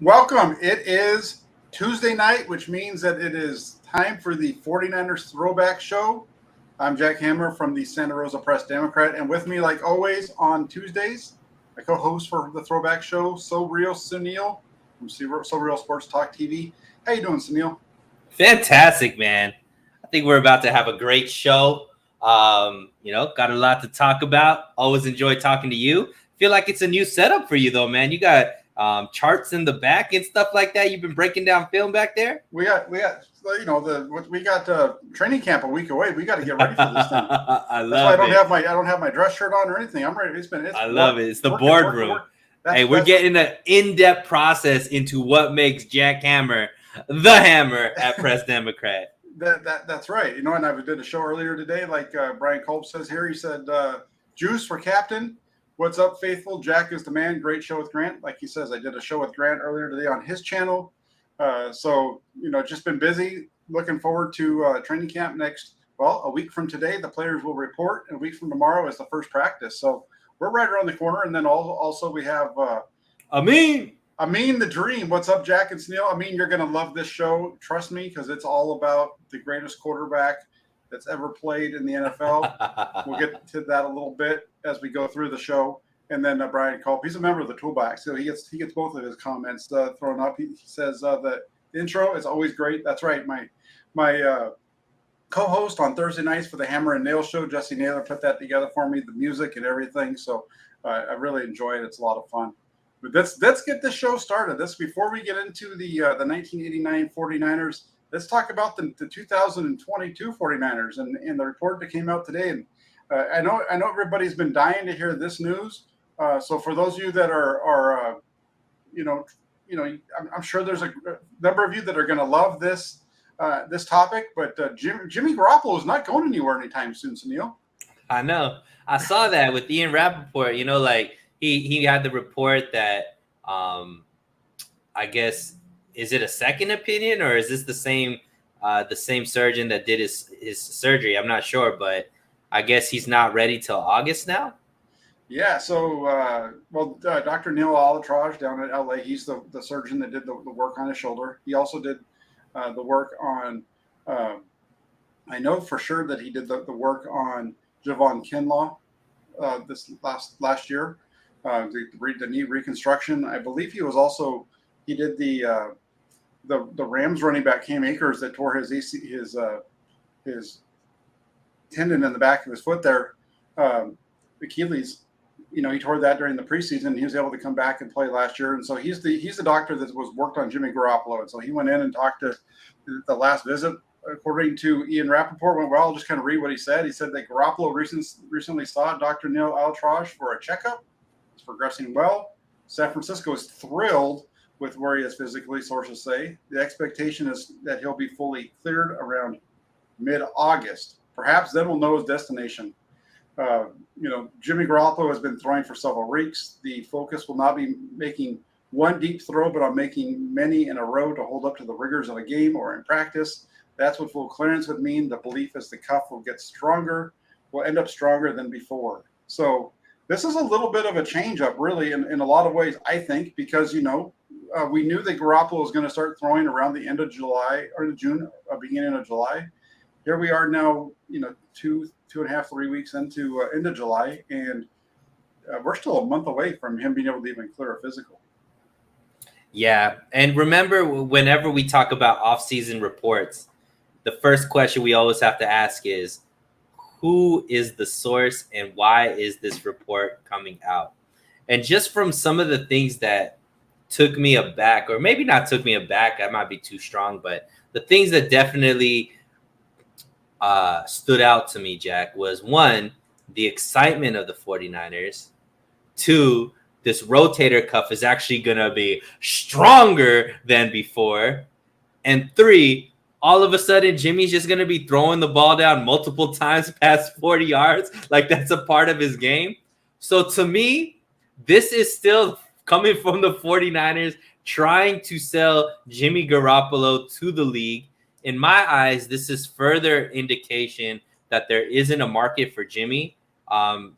Welcome. It is Tuesday night, which means that it is time for the 49ers Throwback Show. I'm Jack Hammer from the Santa Rosa Press Democrat, and with me, like always, on Tuesdays, my co-host for the Throwback Show, So Real Suneil from So Real Sports Talk TV. How you doing, Suneil? Fantastic, man. I think we're about to have a great show. Got a lot to talk about. Always enjoy talking to you. Feel like it's a new setup for you, though, man. You got charts in the back and stuff like that. You've been breaking down film back there. We got training camp a week away. We got to get ready for this thing. I love That's why it. I don't have my dress shirt on or anything. I'm ready. I love it. It's the boardroom. Hey, we're That's getting an in-depth process into what makes Jack Hammer the Hammer at Press Democrat. That's right. And I did a show earlier today, like Brian Kolb says here. He said, "Juice for captain. What's up, faithful? Jack is the man. Great show with Grant." Like he says, I did a show with Grant earlier today on his channel. Just been busy. Looking forward to training camp next. Well, a week from today, the players will report, and a week from tomorrow is the first practice. So we're right around the corner. And then also we have Amin the Dream. What's up, Jack and Suneil? Amin, you're going to love this show. Trust me, because it's all about the greatest quarterback that's ever played in the NFL. We'll get to that a little bit as we go through the show. And then Brian Culp, he's a member of the Toolbox, so he gets both of his comments thrown up. He says the intro is always great. That's right. My co-host on Thursday nights for the Hammer and Nail Show, Jesse Naylor, put that together for me, the music and everything. So I really enjoy it. It's a lot of fun. But let's get this show started. Before we get into the 1989 49ers, let's talk about the 2022 49ers and the report that came out today. And I know everybody's been dying to hear this news. So for those of you that are I'm sure there's a number of you that are going to love this topic. But Jimmy Garoppolo is not going anywhere anytime soon, Suneil. I know. I saw that with Ian Rappaport. He had the report that I guess, is it a second opinion, or is this the same surgeon that did his surgery? I'm not sure, but I guess he's not ready till August now. Yeah. So Dr. Neil Alatraj down in LA, he's the surgeon that did the work on his shoulder. He also did the work on. I know for sure that he did the work on Javon Kinlaw this last year. The knee reconstruction. I believe he did the Rams running back Cam Akers that tore his tendon in the back of his foot there, Achilles. He tore that during the preseason. He was able to come back and play last year, and so he's the doctor that was worked on Jimmy Garoppolo. And so he went in and talked to the last visit. According to Ian Rappaport, went well. I'll just kind of read what he said. He said that Garoppolo recently saw Dr. Neil Altraj for a checkup. It's progressing well. San Francisco is thrilled with where he is physically, sources say. The expectation is that he'll be fully cleared around mid-August. Perhaps then we'll know his destination. Jimmy Garoppolo has been throwing for several weeks. The focus will not be making one deep throw, but on making many in a row to hold up to the rigors of a game or in practice. That's what full clearance would mean. The belief is the cuff will get stronger, will end up stronger than before. So this is a little bit of a change up, really, in a lot of ways, I think, because, we knew that Garoppolo was going to start throwing around the end of July or June, beginning of July. Here we are now, 2.5, 3 weeks into July, and we're still a month away from him being able to even clear a physical. Yeah, and remember, whenever we talk about off-season reports, the first question we always have to ask is, who is the source and why is this report coming out? And just from some of the things that took me aback, or maybe not took me aback, that might be too strong, but the things that definitely stood out to me, Jack, was one, the excitement of the 49ers. Two, this rotator cuff is actually going to be stronger than before. And three, all of a sudden, Jimmy's just going to be throwing the ball down multiple times past 40 yards. Like that's a part of his game. So to me, this is still coming from the 49ers trying to sell Jimmy Garoppolo to the league. In my eyes, this is further indication that there isn't a market for Jimmy,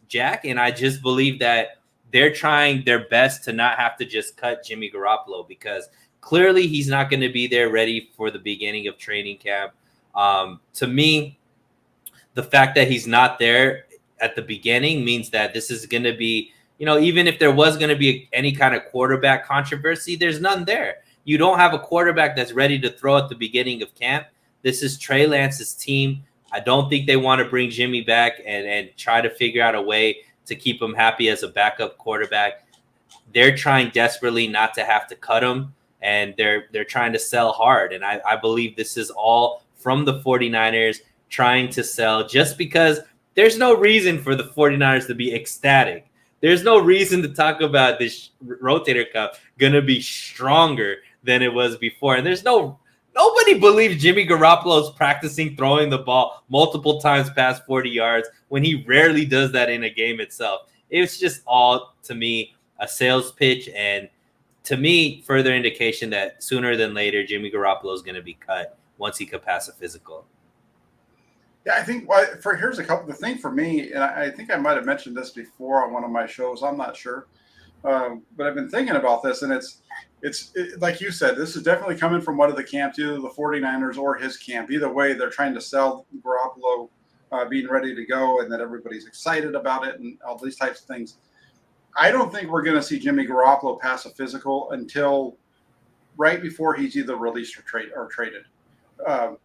Jack. And I just believe that they're trying their best to not have to just cut Jimmy Garoppolo, because clearly he's not going to be there ready for the beginning of training camp. To me, the fact that he's not there at the beginning means that this is going to be, even if there was going to be any kind of quarterback controversy, there's none there. You don't have a quarterback that's ready to throw at the beginning of camp. This is Trey Lance's team. I don't think they want to bring Jimmy back and try to figure out a way to keep him happy as a backup quarterback. They're trying desperately not to have to cut him, and they're trying to sell hard. And I believe this is all from the 49ers trying to sell, just because there's no reason for the 49ers to be ecstatic. There's no reason to talk about this rotator cuff going to be stronger than it was before. And nobody believes Jimmy Garoppolo is practicing throwing the ball multiple times past 40 yards when he rarely does that in a game itself. It's just all, to me, a sales pitch, and to me, further indication that sooner than later, Jimmy Garoppolo is going to be cut once he could pass a physical. Yeah, I think here's a couple. The thing for me, and I think I might have mentioned this before on one of my shows. I'm not sure, but I've been thinking about this, and it's like you said, this is definitely coming from one of the camps, either the 49ers or his camp. Either way, they're trying to sell Garoppolo being ready to go, and that everybody's excited about it, and all these types of things. I don't think we're going to see Jimmy Garoppolo pass a physical until right before he's either released or traded.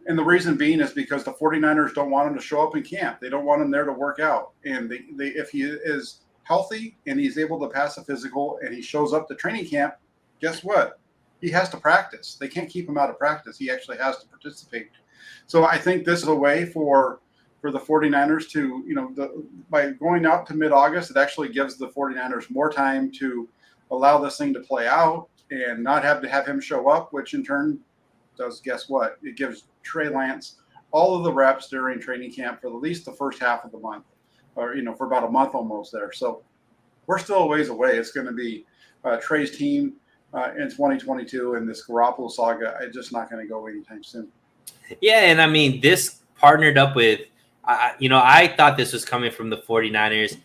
And the reason being is because the 49ers don't want him to show up in camp. They don't want him there to work out. And if he is healthy and he's able to pass a physical and he shows up to training camp, guess what? He has to practice. They can't keep him out of practice. He actually has to participate. So I think this is a way for the 49ers to, by going out to mid-August, it actually gives the 49ers more time to allow this thing to play out and not have to have him show up, which in turn does, guess what? It gives Trey Lance all of the reps during training camp for at least the first half of the month, or, for about a month almost there. So we're still a ways away. It's going to be Trey's team in 2022, and this Garoppolo saga, it's just not going to go anytime soon. Yeah, and I mean, this partnered up with, I thought this was coming from the 49ers.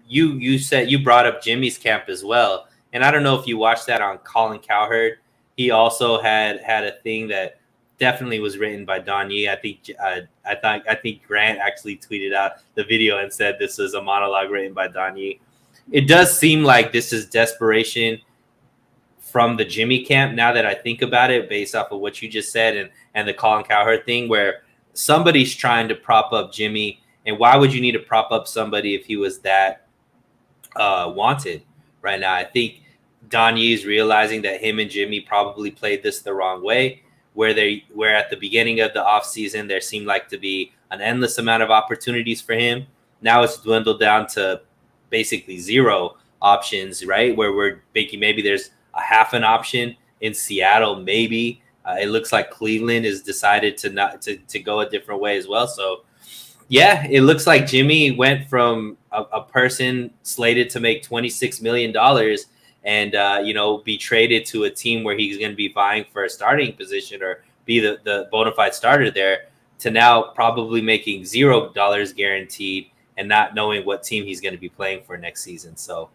You said you brought up Jimmy's camp as well, and I don't know if you watched that on Colin Cowherd. He also had a thing that definitely was written by Don Yee. I think Grant actually tweeted out the video and said this is a monologue written by Don Yee. It does seem like this is desperation from the Jimmy camp, now that I think about it, based off of what you just said and the Colin Cowherd thing, where somebody's trying to prop up Jimmy. And why would you need to prop up somebody if he was that wanted right now? I think Don Yee is realizing that him and Jimmy probably played this the wrong way, where at the beginning of the offseason, there seemed like to be an endless amount of opportunities for him. Now it's dwindled down to basically zero options, right? Where we're thinking maybe there's a half an option in Seattle, maybe. It looks like Cleveland has decided to go a different way as well. So, yeah, it looks like Jimmy went from a person slated to make $26 million and, be traded to a team where he's going to be vying for a starting position or be the bona fide starter there, to now probably making $0 guaranteed and not knowing what team he's going to be playing for next season. So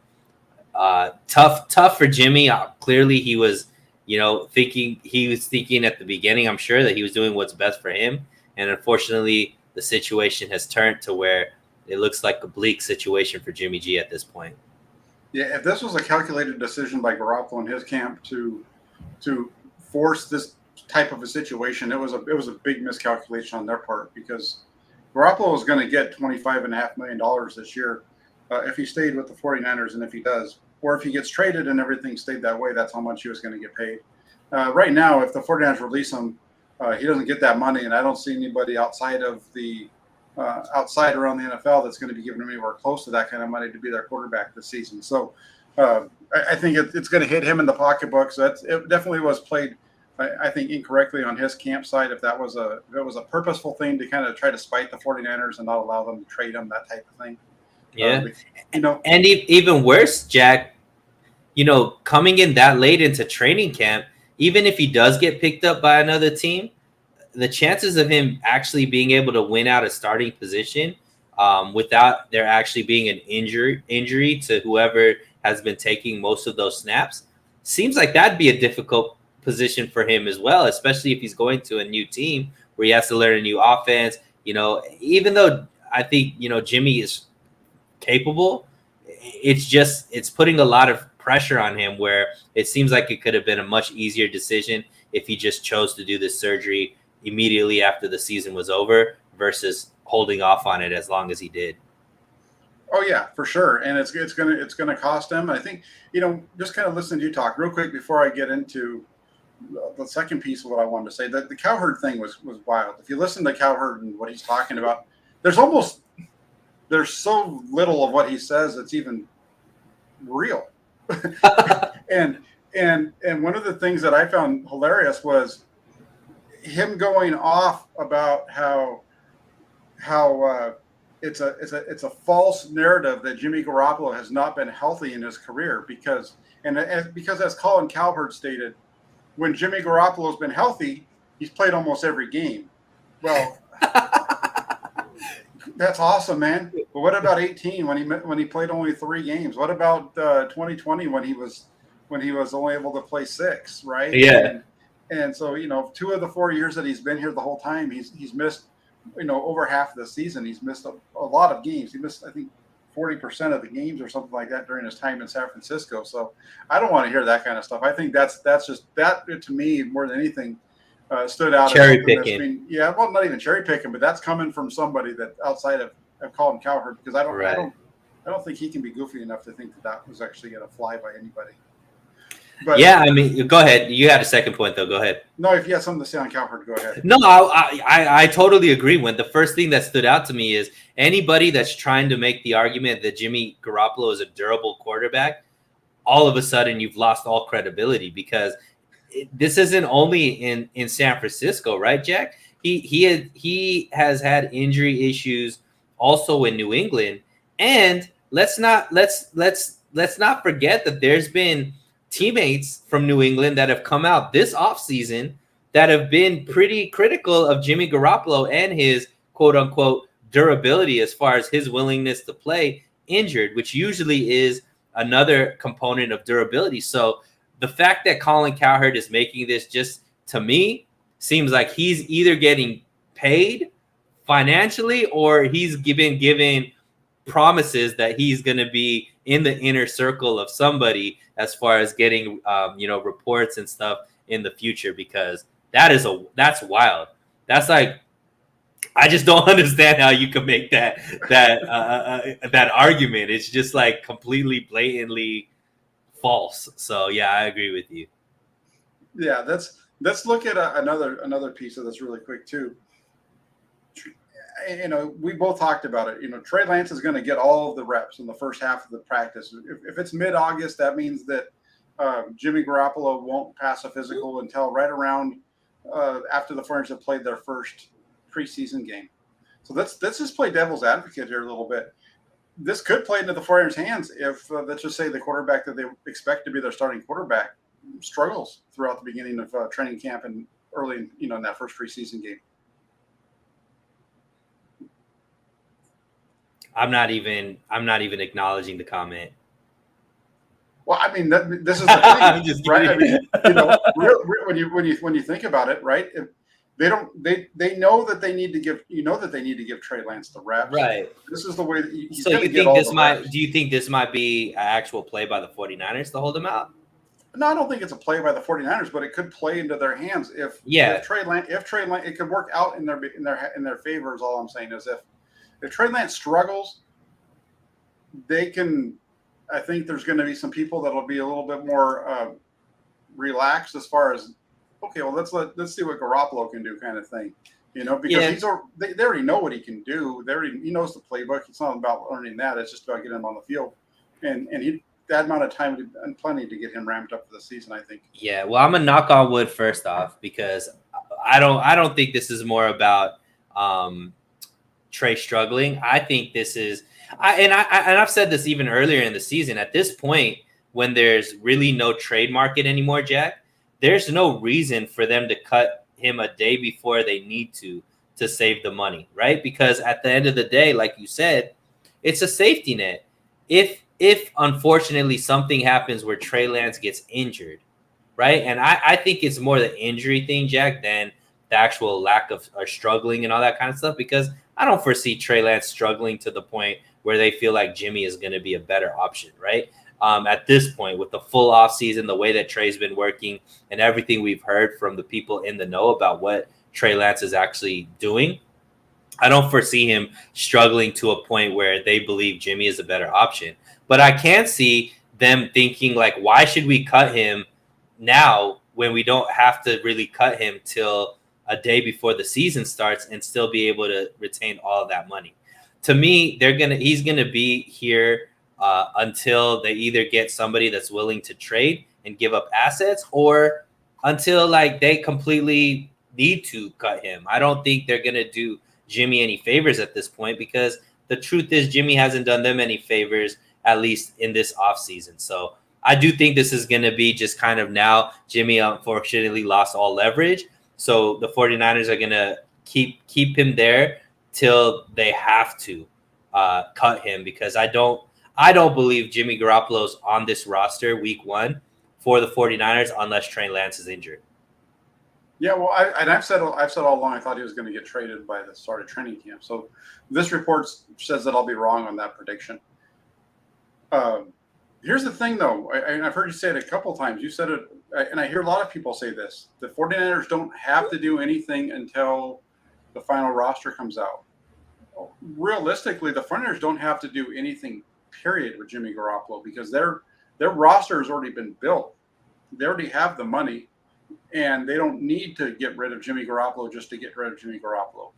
tough for Jimmy. Clearly he was, thinking at the beginning, I'm sure, that he was doing what's best for him. And unfortunately, the situation has turned to where it looks like a bleak situation for Jimmy G at this point. Yeah, if this was a calculated decision by Garoppolo and his camp to force this type of a situation, it was a big miscalculation on their part, because Garoppolo is going to get $25.5 million this year if he stayed with the 49ers, and if he does, or if he gets traded and everything stayed that way, that's how much he was going to get paid. Right now, if the 49ers release him, he doesn't get that money, and I don't see anybody outside around the NFL that's going to be giving him anywhere close to that kind of money to be their quarterback this season. So I think it's going to hit him in the pocketbook. So it definitely was played, I think, incorrectly on his camp side. If it was a purposeful thing to kind of try to spite the 49ers and not allow them to trade him, that type of thing. Yeah. And even worse, Jack, coming in that late into training camp, even if he does get picked up by another team, the chances of him actually being able to win out a starting position without there actually being an injury to whoever has been taking most of those snaps. Seems like that'd be a difficult position for him as well, especially if he's going to a new team where he has to learn a new offense. Even though I think, Jimmy is capable, it's putting a lot of pressure on him where it seems like it could have been a much easier decision if he just chose to do this surgery immediately after the season was over versus holding off on it as long as he did. Oh yeah, for sure. And it's gonna cost him. I think, just kind of listening to you talk real quick before I get into the second piece of what I wanted to say, that the Cowherd thing was wild. If you listen to Cowherd and what he's talking about, there's so little of what he says that's even real. and one of the things that I found hilarious was him going off about how it's a false narrative that Jimmy Garoppolo has not been healthy in his career because as Colin Cowherd stated, when Jimmy Garoppolo's been healthy, he's played almost every game. Well, that's awesome, man. But what about 18 when he played only 3 games? What about 2020 when he was only able to play 6, right? Yeah. And so 2 of the 4 years that he's been here the whole time, he's missed over half of the season. He's missed a lot of games. He missed, I think, 40% of the games or something like that during his time in San Francisco. So I don't want to hear that kind of stuff. I think that's just that to me more than anything stood out. Cherry picking. Well, not even cherry picking, but that's coming from somebody that outside of Colin Cowherd, because I don't think he can be goofy enough to think that was actually going to fly by anybody. But, yeah, I mean, go ahead. You had a second point, though. Go ahead. No, if you have something to say on Cowherd, go ahead. No, I totally agree. When the first thing that stood out to me is anybody that's trying to make the argument that Jimmy Garoppolo is a durable quarterback, all of a sudden you've lost all credibility because this isn't only in San Francisco, right, Jack? He has had injury issues also in New England, and let's not forget that there's been teammates from New England that have come out this offseason that have been pretty critical of Jimmy Garoppolo and his quote unquote durability as far as his willingness to play injured, which usually is another component of durability. So the fact that Colin Cowherd is making this just to me seems like he's either getting paid financially or he's given promises that he's going to be in the inner circle of somebody as far as getting reports and stuff in the future, because that's wild. That's like, I just don't understand how you can make that argument. It's just like completely blatantly false. So yeah, I agree with you. Yeah, let's look at another piece of this really quick too. We both talked about it. Trey Lance is going to get all of the reps in the first half of the practice. If it's mid-August, that means that Jimmy Garoppolo won't pass a physical until right around after the 49ers have played their first preseason game. So let's just play devil's advocate here a little bit. This could play into the 49ers' hands if, let's just say, the quarterback that they expect to be their starting quarterback struggles throughout the beginning of training camp and early, in that first preseason game. I'm not even acknowledging the comment. Well, I mean, this is the thing, I'm just right? I mean, when you think about it, right? If they know that they need to give Trey Lance the reps. Right. This is the way that he's so going to you get think all this the might? reps. Do you think this might be an actual play by the 49ers to hold him out? No, I don't think it's a play by the 49ers, but it could play into their hands if Trey Lance, it could work out in their favor. Is all I'm saying is if Trey Lance struggles, they can. I think there's going to be some people that will be a little bit more relaxed as far as, okay, well, let's see what Garoppolo can do, kind of thing, because they already know what he can do. He knows the playbook. It's not about learning that. It's just about getting him on the field, and that amount of time and plenty to get him ramped up for the season, I think. Yeah, well, I'm gonna knock on wood first off because I don't think this is more about Trey struggling. I think this is, I've said this even earlier in the season. At this point, when there's really no trade market anymore, Jack, there's no reason for them to cut him a day before they need to to save the money, right? Because at the end of the day, like you said, it's a safety net. If unfortunately something happens where Trey Lance gets injured, right? And I think it's more the injury thing, Jack, than the actual lack of or struggling and all that kind of stuff, because I don't foresee Trey Lance struggling to the point where they feel like Jimmy is going to be a better option, right? At this point, with the full offseason, the way that Trey's been working and everything we've heard from the people in the know about what Trey Lance is actually doing, I don't foresee him struggling to a point where they believe Jimmy is a better option. But I can see them thinking, like, why should we cut him now when we don't have to really cut him till a day before the season starts and still be able to retain all of that money? To me, he's gonna be here until they either get somebody that's willing to trade and give up assets, or until like they completely need to cut him. I don't think they're gonna do Jimmy any favors at this point, because the truth is Jimmy hasn't done them any favors, at least in this offseason. So I do think this is going to be just kind of, now Jimmy unfortunately lost all leverage. So the 49ers are going to keep him there till they have to cut him, because I don't believe Jimmy Garoppolo's on this roster week 1 for the 49ers unless Trey Lance is injured. Yeah, well, I've said all along I thought he was going to get traded by the start of training camp. So this report says that I'll be wrong on that prediction. Here's the thing, though. I've heard you say it a couple times. You said it, and I hear a lot of people say this. The 49ers don't have to do anything until the final roster comes out. Realistically, the 49ers don't have to do anything, period, with Jimmy Garoppolo, because their roster has already been built. They already have the money. And they don't need to get rid of Jimmy Garoppolo just to get rid of Jimmy Garoppolo.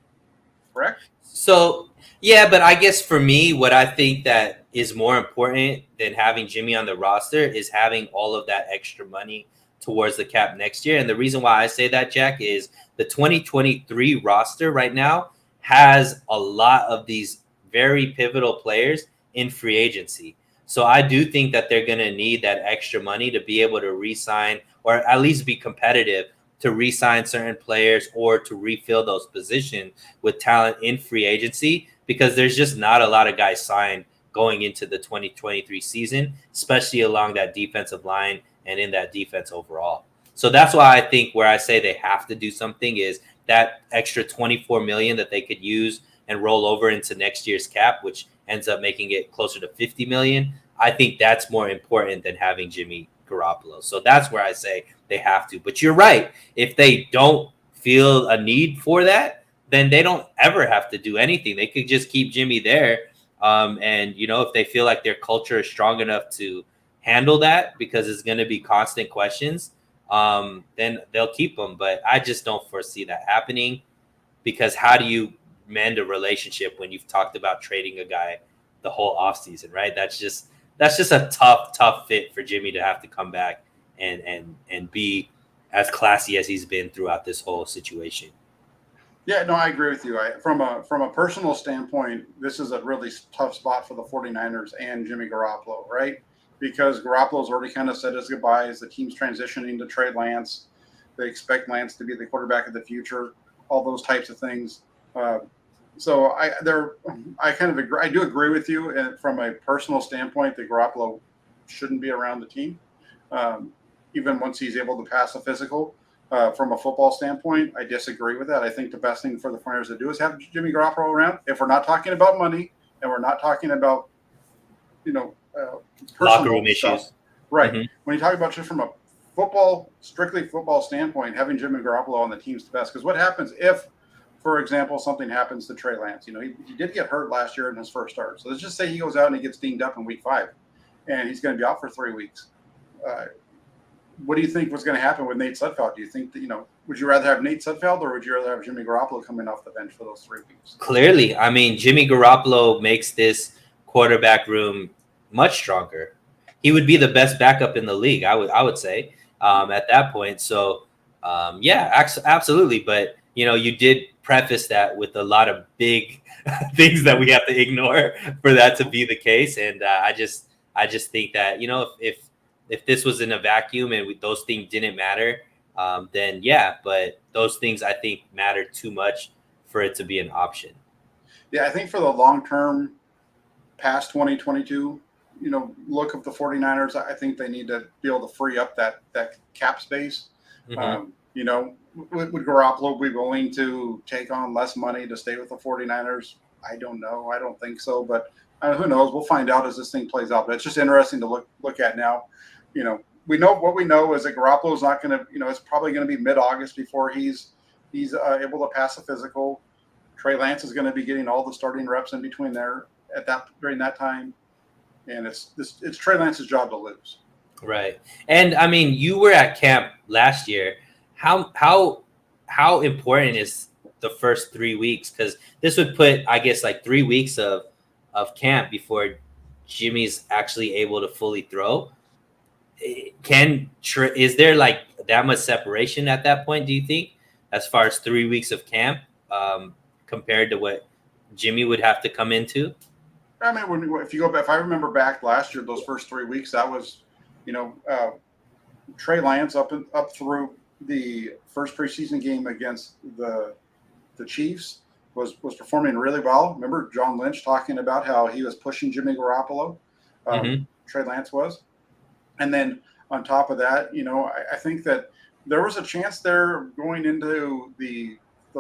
Correct? So, yeah, but I guess for me, what I think that is more important than having Jimmy on the roster is having all of that extra money towards the cap next year. And the reason why I say that, Jack, is the 2023 roster right now has a lot of these very pivotal players in free agency. So I do think that they're going to need that extra money to be able to re-sign, or at least be competitive to re-sign certain players or to refill those positions with talent in free agency, because there's just not a lot of guys signed going into the 2023 season, especially along that defensive line and in that defense overall. So that's why I think where I say they have to do something is that extra $24 million that they could use and roll over into next year's cap, which ends up making it closer to $50 million. I think that's more important than having Jimmy Garoppolo. So that's where I say they have to. But you're right. If they don't feel a need for that, then they don't ever have to do anything. They could just keep Jimmy there. And, you know, if they feel like their culture is strong enough to handle that, because it's going to be constant questions, then they'll keep him. But I just don't foresee that happening, because how do you mend a relationship when you've talked about trading a guy the whole offseason, right? That's just a tough fit for Jimmy to have to come back and be as classy as he's been throughout this whole situation. Yeah, no, I agree with you. From a personal standpoint, this is a really tough spot for the 49ers and Jimmy Garoppolo, right? Because Garoppolo's already kind of said his goodbyes. The team's transitioning to Trey Lance. They expect Lance to be the quarterback of the future, all those types of things. So I kind of agree. I do agree with you. And from a personal standpoint, that Garoppolo shouldn't be around the team, even once he's able to pass a physical. From a football standpoint, I disagree with that. I think the best thing for the 49ers to do is have Jimmy Garoppolo around. If we're not talking about money and we're not talking about, locker room stuff, issues, right? Mm-hmm. When you talk about just from a strictly football standpoint, having Jimmy Garoppolo on the team's the best. Because what happens if, for example, something happens to Trey Lance? He did get hurt last year in his first start. So let's just say he goes out and he gets dinged up in week 5, and he's going to be out for 3 weeks. What do you think was going to happen with Nate Sudfeld? Do you think that, would you rather have Nate Sudfeld, or would you rather have Jimmy Garoppolo coming off the bench for those 3 weeks? Clearly, I mean, Jimmy Garoppolo makes this quarterback room much stronger. He would be the best backup in the league, I would say, at that point. So, yeah, absolutely. But, you did preface that with a lot of big things that we have to ignore for that to be the case. And I just think that, if this was in a vacuum and those things didn't matter, then yeah, but those things I think matter too much for it to be an option. Yeah, I think for the long term, past 2022, look of the 49ers, I think they need to be able to free up that cap space. Mm-hmm. Would Garoppolo be willing to take on less money to stay with the 49ers? I don't know. I don't think so, but who knows? We'll find out as this thing plays out. But it's just interesting to look at now. We know what we know is that Garoppolo is not going to, it's probably going to be mid-August before he's able to pass a physical. Trey Lance is going to be getting all the starting reps in between there during that time, and it's Trey Lance's job to lose. Right, and I mean, you were at camp last year. How important is the first 3 weeks? Because this would put, I guess, like 3 weeks of camp before Jimmy's actually able to fully throw. Is there like that much separation at that point, do you think, as far as 3 weeks of camp compared to what Jimmy would have to come into? I mean, if I remember back last year, those first 3 weeks, that was, Trey Lance up through the first preseason game against the Chiefs was performing really well. Remember John Lynch talking about how he was pushing Jimmy Garoppolo? Trey Lance was. And then on top of that, I think that there was a chance there going into the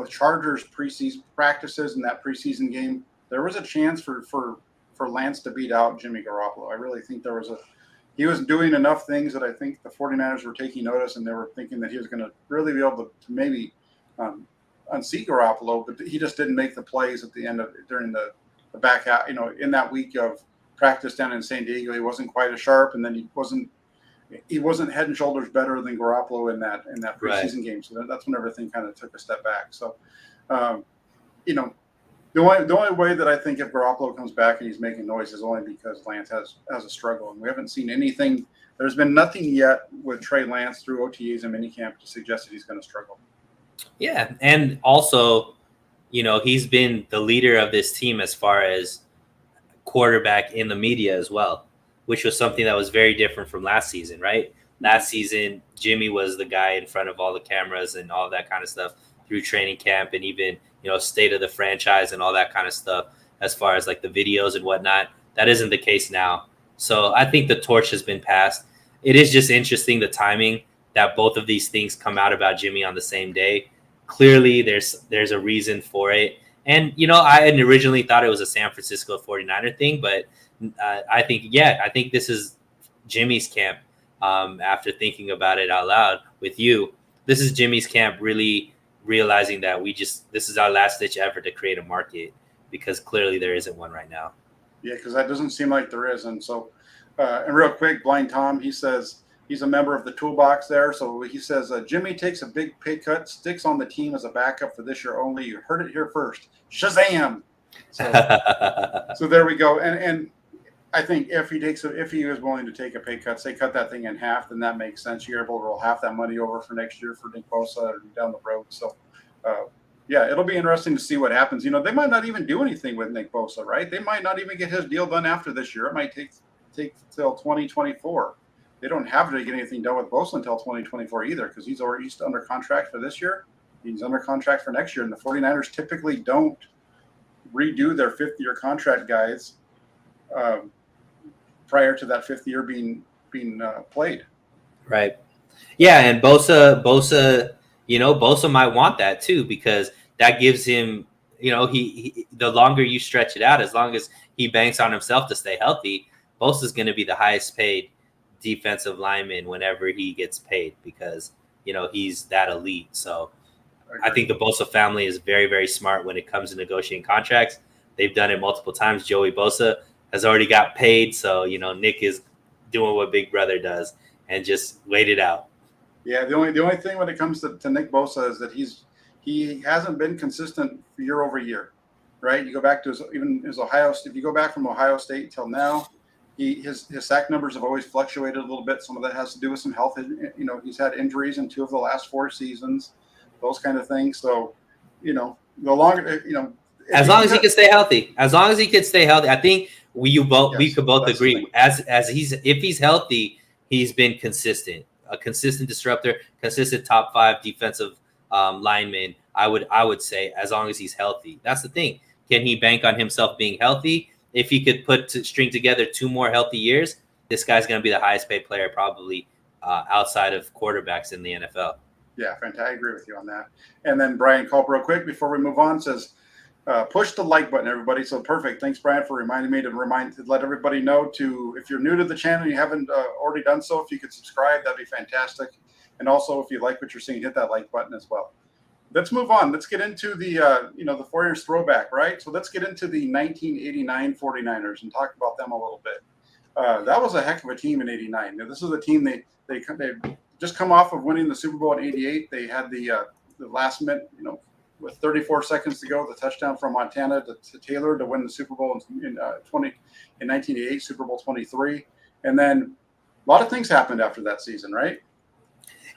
Chargers preseason practices and that preseason game. There was a chance for Lance to beat out Jimmy Garoppolo. I really think he was doing enough things that I think the 49ers were taking notice, and they were thinking that he was going to really be able to maybe unseat Garoppolo, but he just didn't make the plays at the end during the back half. In that week of practice down in San Diego, he wasn't quite as sharp, and then he wasn't head and shoulders better than Garoppolo in that preseason game. So that's when everything kind of took a step back. So, the only way that I think if Garoppolo comes back and he's making noise is only because Lance has a struggle, and we haven't seen anything. There's been nothing yet with Trey Lance through OTAs and minicamp to suggest that he's going to struggle. Yeah, and also, he's been the leader of this team as far as quarterback in the media as well, which was something that was very different from last season, right? Last season, Jimmy was the guy in front of all the cameras and all that kind of stuff through training camp and even, state of the franchise and all that kind of stuff as far as like the videos and whatnot. That isn't the case now. So I think the torch has been passed. It is just interesting, the timing that both of these things come out about Jimmy on the same day. Clearly, there's a reason for it. And, I had originally thought it was a San Francisco 49er thing, but I think this is Jimmy's camp. After thinking about it out loud with you, this is Jimmy's camp really realizing that this is our last ditch effort to create a market, because clearly there isn't one right now. Yeah, because that doesn't seem like there is. And so, and real quick, Blind Tom, he says he's a member of the toolbox there. So he says, Jimmy takes a big pay cut, sticks on the team as a backup for this year only. You heard it here first. Shazam! So there we go. And I think if he was willing to take a pay cut, say cut that thing in half, then that makes sense. You're able to roll half that money over for next year for Nick Bosa down the road. So, yeah, it'll be interesting to see what happens. They might not even do anything with Nick Bosa, right? They might not even get his deal done after this year. It might take till 2024. They don't have to get anything done with Bosa until 2024 either, because he's under contract for this year. He's under contract for next year, and the 49ers typically don't redo their fifth-year contract guys prior to that fifth year being played. Right. Yeah, and Bosa, Bosa might want that too, because that gives him, he the longer you stretch it out, as long as he banks on himself to stay healthy, Bosa's going to be the highest paid defensive lineman whenever he gets paid, because he's that elite. So I think the Bosa family is very, very smart when it comes to negotiating contracts. They've done it multiple times. Joey Bosa has already got paid, so Nick is doing what Big Brother does and just wait it out. Yeah, the only thing when it comes to Nick Bosa is that he hasn't been consistent year over year, right? You go back to his Ohio State. If you go back from Ohio State till now, his sack numbers have always fluctuated a little bit. Some of that has to do with some health. He's had injuries in 2 of the last 4 seasons, those kind of things. So, the longer, as long as he can stay healthy, I think we could both agree. If he's healthy, he's been consistent, a consistent disruptor, consistent top 5 defensive lineman I would say, as long as he's healthy. That's the thing. Can he bank on himself being healthy? If he could string together 2 more healthy years, this guy's going to be the highest paid player probably outside of quarterbacks in the NFL. Yeah, fantastic. I agree with you on that. And then Brian Culp, real quick before we move on, says, push the like button, everybody. So perfect. Thanks, Brian, for reminding me to let everybody know to, if you're new to the channel and you haven't already done so, if you could subscribe, that'd be fantastic. And also, if you like what you're seeing, hit that like button as well. Let's move on. Let's get into the, the 4-year throwback, right? So let's get into the 1989 49ers and talk about them a little bit. That was a heck of a team in '89. Now, this is a team they just come off of winning the Super Bowl in '88. They had the last minute, with 34 seconds to go, the touchdown from Montana to Taylor to win the Super Bowl in 1988, Super Bowl 23. And then a lot of things happened after that season, right?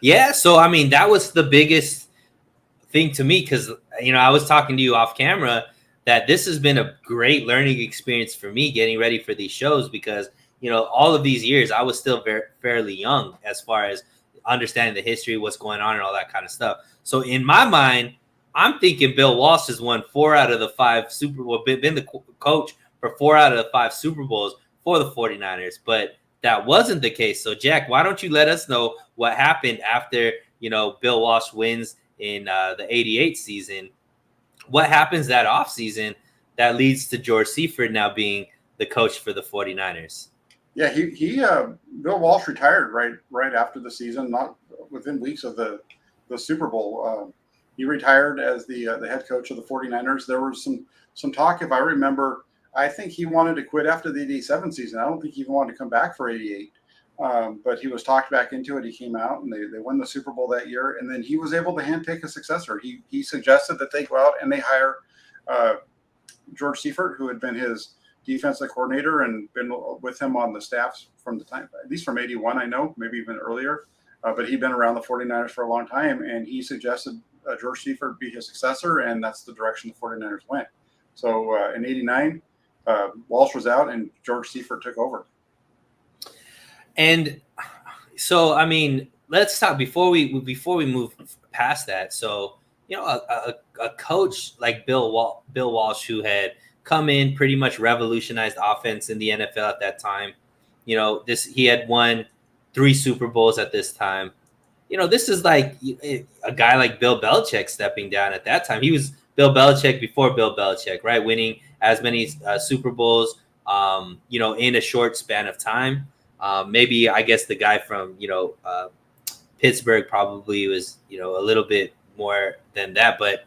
Yeah. So, I mean, that was the biggest thing to me because, I was talking to you off camera that this has been a great learning experience for me getting ready for these shows because, all of these years I was still fairly young as far as understanding the history, what's going on and all that kind of stuff. So in my mind, I'm thinking Bill Walsh has won 4 out of the 5 Super Bowl, been the coach for 4 out of the 5 Super Bowls for the 49ers, but that wasn't the case. So Jack, why don't you let us know what happened after, Bill Walsh wins in the 88 season? What happens that offseason that leads to George Seifert now being the coach for the 49ers? Yeah, he Bill Walsh retired right after the season, not within weeks of the Super Bowl. He retired as the head coach of the 49ers. There was some talk, if I remember, I think he wanted to quit after the 87 season. I don't think he even wanted to come back for 88. But he was talked back into it. He came out and they won the Super Bowl that year. And then he was able to handpick a successor. He suggested that they go out and they hire George Seifert, who had been his defensive coordinator and been with him on the staffs from the time, at least from 81, I know, maybe even earlier. But he'd been around the 49ers for a long time. And he suggested George Seifert be his successor. And that's the direction the 49ers went. So in 89, Walsh was out and George Seifert took over. And so, I mean, let's talk before we move past that. So, a coach like Bill Walsh, who had come in, pretty much revolutionized offense in the NFL at that time. He had won 3 Super Bowls at this time. This is like a guy like Bill Belichick stepping down at that time. He was Bill Belichick before Bill Belichick, right? Winning as many Super Bowls, in a short span of time. Maybe I guess the guy from Pittsburgh probably was a little bit more than that. But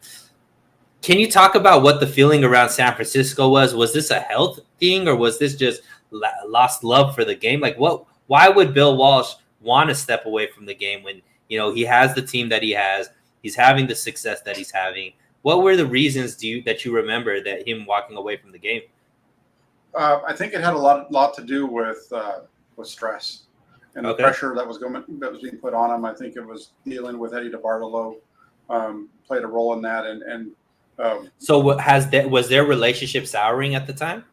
can you talk about what the feeling around San Francisco was? Was this a health thing or was this just lost love for the game? Like why would Bill Walsh want to step away from the game when he has the team that he has, he's having the success that he's having? What were the reasons that you remember that him walking away from the game? I think it had a lot to do with stress and the pressure that was being put on him. I think it was dealing with Eddie DeBartolo played a role in that. So was their relationship souring at the time?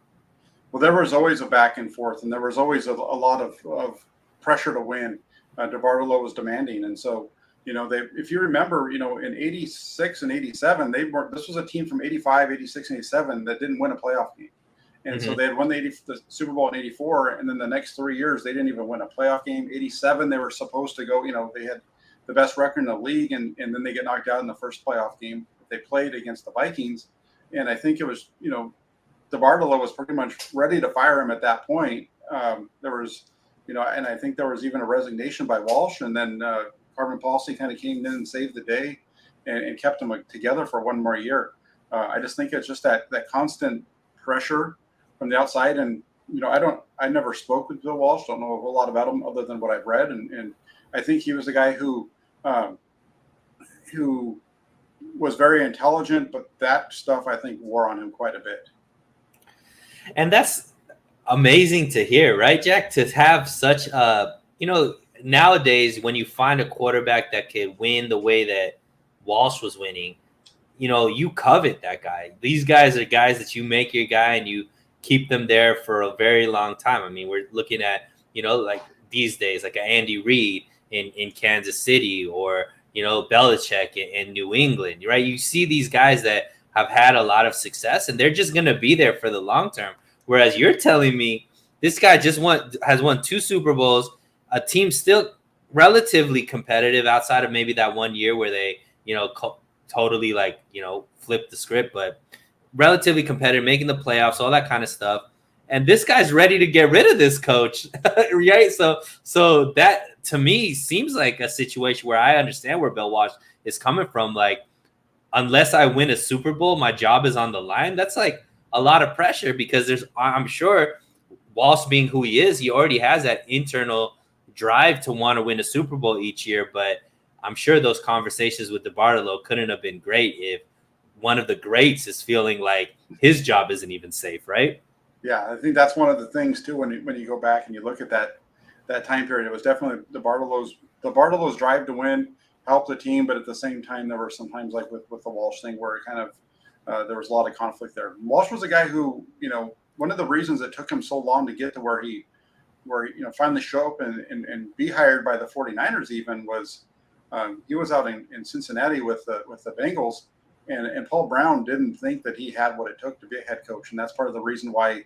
Well, there was always a back and forth, and there was always a lot of pressure to win. DeBartolo was demanding, and so if you remember, in 86 and 87, this was a team from 85, 86, and 87 that didn't win a playoff game. And so they had won the Super Bowl in 84, and then the next 3 years, they didn't even win a playoff game. 87, they were supposed to go, they had the best record in the league, and then they get knocked out in the first playoff game. They played against the Vikings, and I think it was, DeBartolo was pretty much ready to fire him at that point. There was, and I think there was even a resignation by Walsh, and then Carmen Palsy kind of came in and saved the day and kept them together for one more year. I just think it's just that constant pressure from the outside. And, I never spoke with Bill Walsh, don't know a whole lot about him other than what I've read. And I think he was a guy who was very intelligent, but that stuff I think wore on him quite a bit. And that's amazing to hear, right, Jack? To have such nowadays when you find a quarterback that could win the way that Walsh was winning, you covet that guy. These guys are guys that you make your guy and you keep them there for a very long time. I mean, we're looking at, like these days, like an Andy Reid in Kansas City, or, Belichick in New England, right? You see these guys that have had a lot of success, and they're just going to be there for the long term. Whereas you're telling me this guy has won 2 Super Bowls, a team still relatively competitive outside of maybe that one year where they, totally flipped the script, but relatively competitive, making the playoffs, all that kind of stuff. And this guy's ready to get rid of this coach, right? So that to me seems like a situation where I understand where Bill Walsh is coming from. Like, unless I win a Super Bowl, my job is on the line. That's like a lot of pressure because I'm sure Walsh being who he is, he already has that internal drive to want to win a Super Bowl each year. But I'm sure those conversations with DeBartolo couldn't have been great if one of the greats is feeling like his job isn't even safe, right? Yeah, I think that's one of the things too. When you go back and you look at that time period, it was definitely DeBartolo's drive to win helped the team, but at the same time, there were some times like with the Walsh thing where it kind of there was a lot of conflict there. Walsh was a guy who, one of the reasons it took him so long to get to where he finally show up and be hired by the 49ers even was he was out in Cincinnati with the Bengals. And Paul Brown didn't think that he had what it took to be a head coach. And that's part of the reason why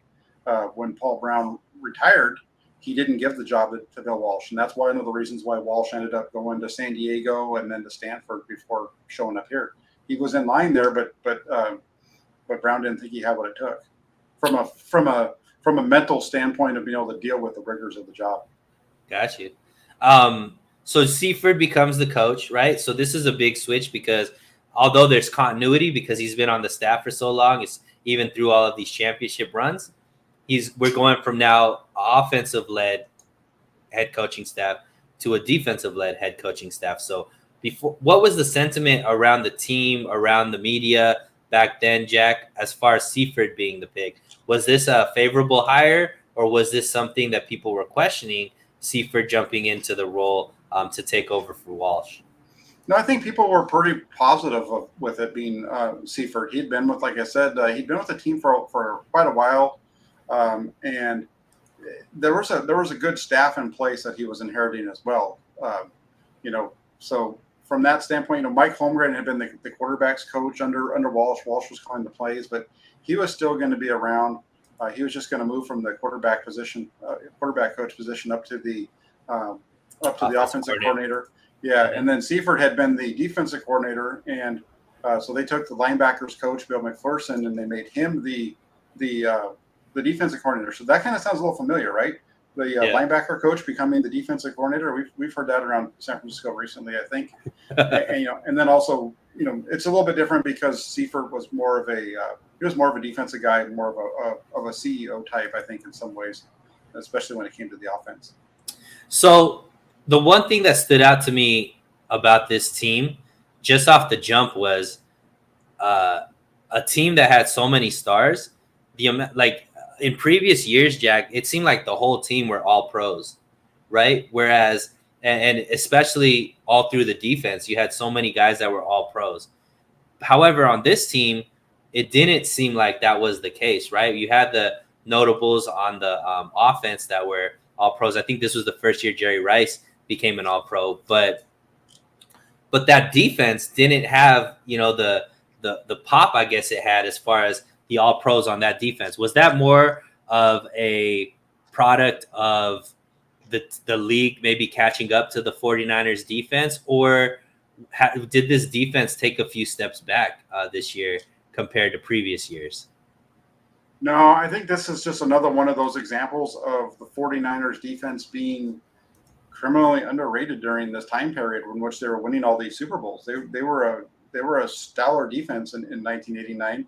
when Paul Brown retired, he didn't give the job to Bill Walsh. And that's one of the reasons why Walsh ended up going to San Diego and then to Stanford before showing up here. He was in line there, but Brown didn't think he had what it took from a mental standpoint of being able to deal with the rigors of the job. Got you. So Seifert becomes the coach, right? So this is a big switch because although there's continuity because he's been on the staff for so long, it's even through all of these championship runs, we're going from now offensive-led head coaching staff to a defensive-led head coaching staff. So what was the sentiment around the team, around the media back then, Jack, as far as Seifert being the pick? Was this a favorable hire, or was this something that people were questioning, Seifert jumping into the role to take over for Walsh? No, I think people were pretty positive with it being Seifert. He'd been with, like I said, he'd been with the team for quite a while, and there was a good staff in place that he was inheriting as well. So from that standpoint, Mike Holmgren had been the quarterback's coach under Walsh. Walsh was calling the plays, but he was still going to be around. He was just going to move from the quarterback coach position up to the offensive coordinator. Yeah, and then Seifert had been the defensive coordinator, and so they took the linebackers coach Bill McPherson and they made him the defensive coordinator. So that kind of sounds a little familiar, right? The linebacker coach becoming the defensive coordinator. We've heard that around San Francisco recently, I think. and then also it's a little bit different because Seifert was more of a defensive guy, more of a CEO type, I think, in some ways, especially when it came to the offense. So the one thing that stood out to me about this team just off the jump was a team that had so many stars. In previous years, Jack, it seemed like the whole team were all pros, right? Whereas, and especially all through the defense, you had so many guys that were all pros. However, on this team, it didn't seem like that was the case, right? You had the notables on the offense that were all pros. I think this was the first year Jerry Rice became an all-pro, but that defense didn't have the pop I guess it had as far as the all-pros on that defense. Was that more of a product of the league maybe catching up to the 49ers defense, or did this defense take a few steps back this year compared to previous years? No, I think this is just another one of those examples of the 49ers defense being criminally underrated during this time period in which they were winning all these Super Bowls. They were a stellar defense in 1989.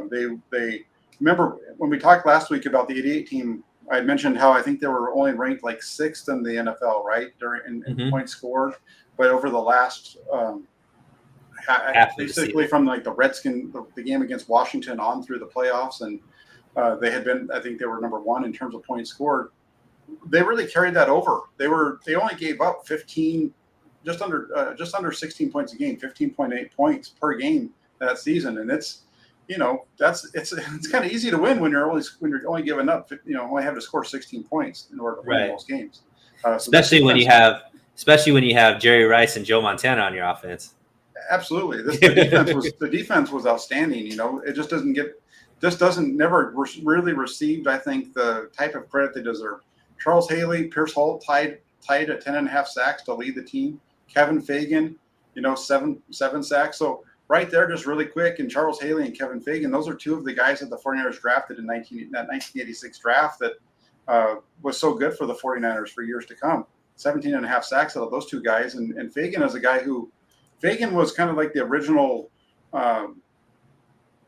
They remember when we talked last week about the 88 team, I had mentioned how I think they were only ranked like 6th in the NFL, right? In points scored. But over the last basically from like the Redskins, the game against Washington on through the playoffs, and they had been, I think they were number 1 in terms of points scored. They really carried that over. They only gave up 15, just under 16 points a game, 15.8 points per game that season, and it's kind of easy to win when you're only giving up, only have to score 16 points in order to win those games. Especially when you have especially when you have Jerry Rice and Joe Montana on your offense. Absolutely, the defense was outstanding. It just never really received, I think, the type of credit they deserve. Charles Haley, Pierce Holt tied at 10.5 sacks to lead the team. Kevin Fagan, seven sacks. So right there, just really quick, and Charles Haley and Kevin Fagan, those are two of the guys that the 49ers drafted in that 1986 draft that was so good for the 49ers for years to come. 17.5 sacks out of those two guys. And Fagan is a guy who Fagan was kind of like the original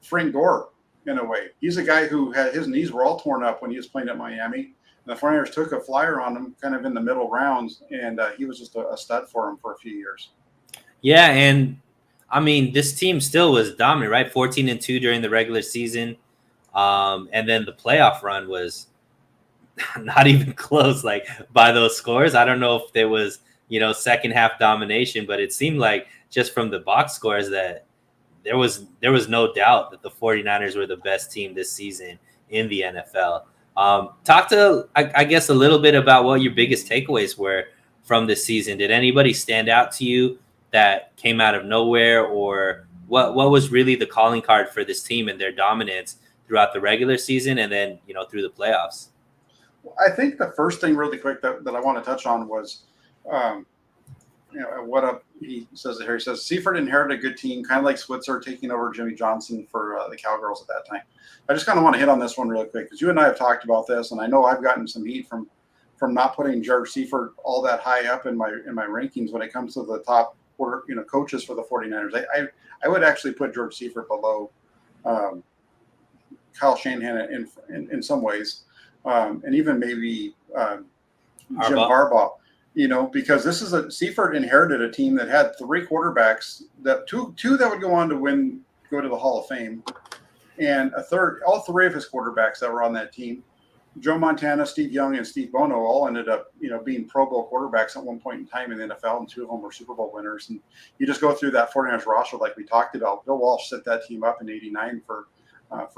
Frank Gore in a way. He's a guy who had his knees were all torn up when he was playing at Miami. And the 49ers took a flyer on him kind of in the middle rounds, and he was just a stud for him for a few years. Yeah, and I mean, this team still was dominant, right? 14-2 during the regular season. And then the playoff run was not even close, like by those scores. I don't know if there was, second half domination, but it seemed like just from the box scores that there was no doubt that the 49ers were the best team this season in the NFL. Talk to, I guess, a little bit about what your biggest takeaways were from this season. Did anybody stand out to you that came out of nowhere, or what was really the calling card for this team and their dominance throughout the regular season and then, through the playoffs? I think the first thing really quick that I want to touch on was, he says it here. He says, Seifert inherited a good team, kind of like Switzer taking over Jimmy Johnson for the Cowgirls at that time. I just kind of want to hit on this one really quick because you and I have talked about this, and I know I've gotten some heat from not putting George Seifert all that high up in my rankings when it comes to the top coaches for the 49ers. I would actually put George Seifert below Kyle Shanahan in some ways, and even maybe Jim Harbaugh. Because this is Seifert inherited a team that had three quarterbacks, that two that would go on to go to the Hall of Fame, and all three of his quarterbacks that were on that team, Joe Montana, Steve Young, and Steve Bono, all ended up, being Pro Bowl quarterbacks at one point in time in the NFL, and two of them were Super Bowl winners. And you just go through that 49ers roster like we talked about. Bill Walsh set that team up in '89 for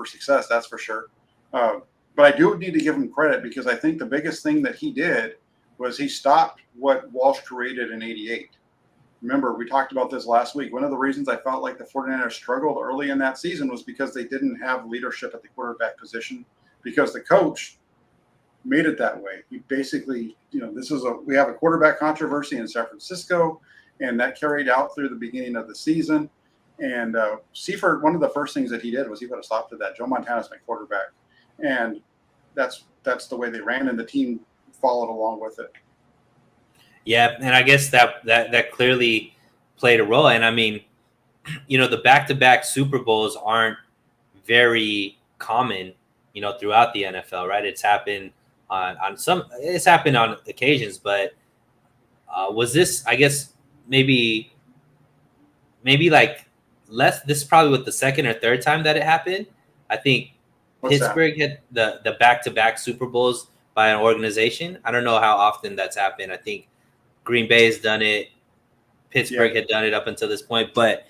success, that's for sure. But I do need to give him credit because I think the biggest thing that he did was he stopped what Walsh created in '88. Remember, we talked about this last week. One of the reasons I felt like the 49ers struggled early in that season was because they didn't have leadership at the quarterback position, because the coach made it that way. He basically, we have a quarterback controversy in San Francisco, and that carried out through the beginning of the season. And Seifert, one of the first things that he did was he put a stop to that. Joe Montana's my quarterback, and that's the way they ran, and the team followed along with it. Yeah, and I guess that clearly played a role. And I mean, the back-to-back Super Bowls aren't very common, throughout the NFL, right? It's happened it's happened on occasions, but was this, I guess, maybe like less? This is probably with the second or third time that it happened. I think Pittsburgh had the back-to-back Super Bowls by an organization. I don't know how often that's happened. I think Green Bay has done it. Pittsburgh had done it up until this point. But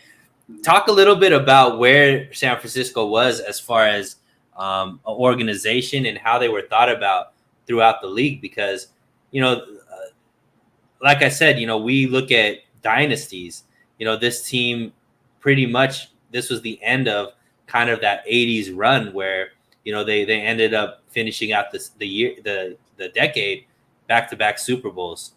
talk a little bit about where San Francisco was as far as an organization and how they were thought about throughout the league. Because, like I said, we look at dynasties. This team pretty much, this was the end of kind of that 80s run where, they ended up finishing out the decade back-to-back Super Bowls.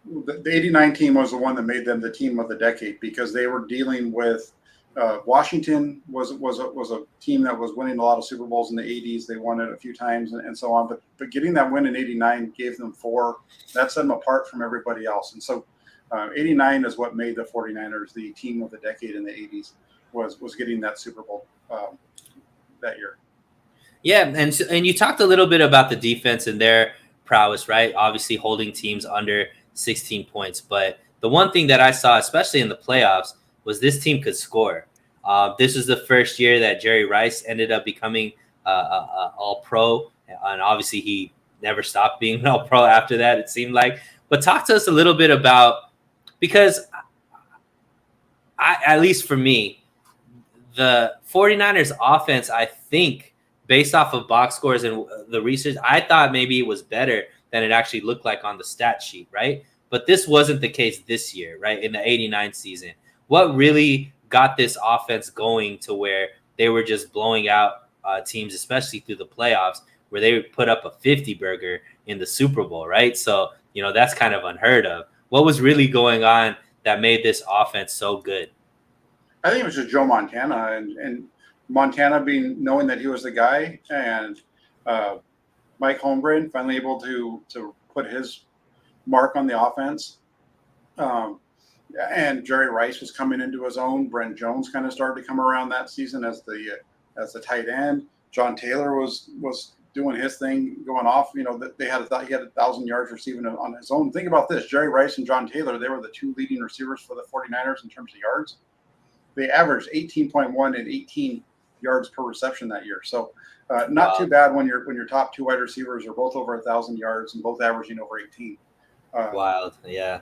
The '89 team was the one that made them the team of the decade because they were dealing with Washington was a team that was winning a lot of Super Bowls in the '80s. They won it a few times and so on. But getting that win in '89 gave them 4. That set them apart from everybody else. And so '89 is what made the 49ers the team of the decade in the '80s was getting that Super Bowl that year. Yeah, and you talked a little bit about the defense and their prowess, right? Obviously holding teams under 16 points. But the one thing that I saw, especially in the playoffs, was this team could score. This was the first year that Jerry Rice ended up becoming All-Pro. And obviously he never stopped being an All-Pro after that, it seemed like. But talk to us a little bit about, because at least for me, the 49ers offense, I think, based off of box scores and the research, I thought maybe it was better than it actually looked like on the stat sheet, right? But this wasn't the case this year, right? In the 89 season. What really got this offense going to where they were just blowing out teams, especially through the playoffs, where they would put up a 50 burger in the Super Bowl, right? So, that's kind of unheard of. What was really going on that made this offense so good? I think it was just Joe Montana and Montana knowing that he was the guy, and Mike Holmgren finally able to put his mark on the offense. And Jerry Rice was coming into his own. Brent Jones kind of started to come around that season as the tight end. John Taylor was doing his thing, going off. He had 1,000 yards receiving on his own. Think about this: Jerry Rice and John Taylor, they were the two leading receivers for the 49ers in terms of yards. They averaged 18.1 and 18 yards per reception that year. So not too bad when your top two wide receivers are both over 1,000 yards and both averaging over 18. Wild, yeah.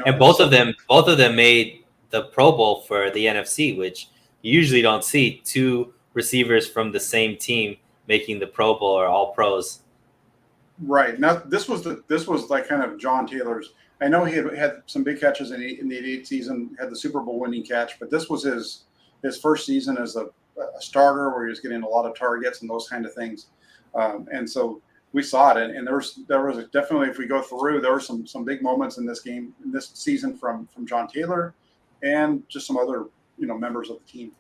And both of them made the Pro Bowl for the NFC, which you usually don't see two receivers from the same team making the Pro Bowl or all pros. Right. Now this was like kind of John Taylor's. I know he had some big catches in the 88 season, had the Super Bowl winning catch, but this was his first season as a starter where he was getting a lot of targets and those kind of things. And so we saw it, and there was definitely, if we go through, there were some big moments in this game, in this season from John Taylor and just some other members of the team.